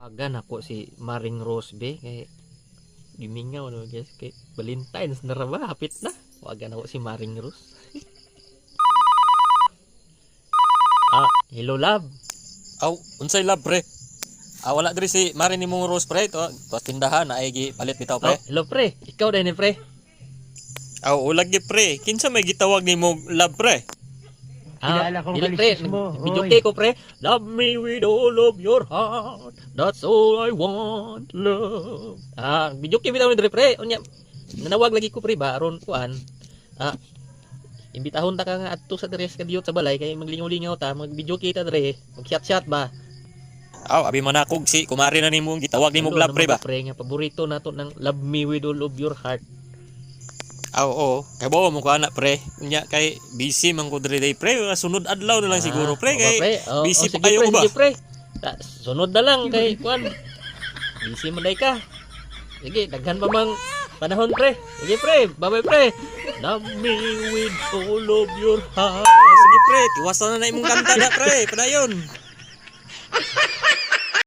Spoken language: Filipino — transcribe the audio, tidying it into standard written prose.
Agan ako si Maring Rose be kay gimingaw no guys kay Valentine's na ra ba hapit na. Wagan ako si Maring Rose. Hello love. Aw, unsay lab pre? Wala diri si Mari ni mong Rose pre to tindahan na ay palit bitaw pre. Hello pre, ikaw din ni pre. Aw, ulag gi pre. Kinsa may gitawag nimo lab pre? Kilala kong Dili pre, kalisis mo, video oy. kay ko pre. Love me with all of your heart. That's all I want, love. Video kay bitaw ni diri pre. Unya nanawag lagi ko pre ba aron kuan. Imbitahon ta ka nga adto sa diri sa kadiyot sa balay kay maglingaw-lingaw ta, mag-video kita diri, mag-chat-chat ba. Aw, abi man akog si kumari na nimo gitawag nimo lab pre ba? Pre nga paborito nato ng Love Me With All of Your Heart. Aw, oo. Kay bawa mo ko anak pre. Unya kay busy man ko diri day pre. Sunod adlaw na lang siguro pre kay busy pa kayo ba? Sige pre. Sunod na lang kay kuan. Busy man day ka. Sige, daghan pa mang panahon pre. Sige pre, bye-bye pre. Love me with all of your heart. Sige pre, tiwasan na imong kanta na pre. Padayon.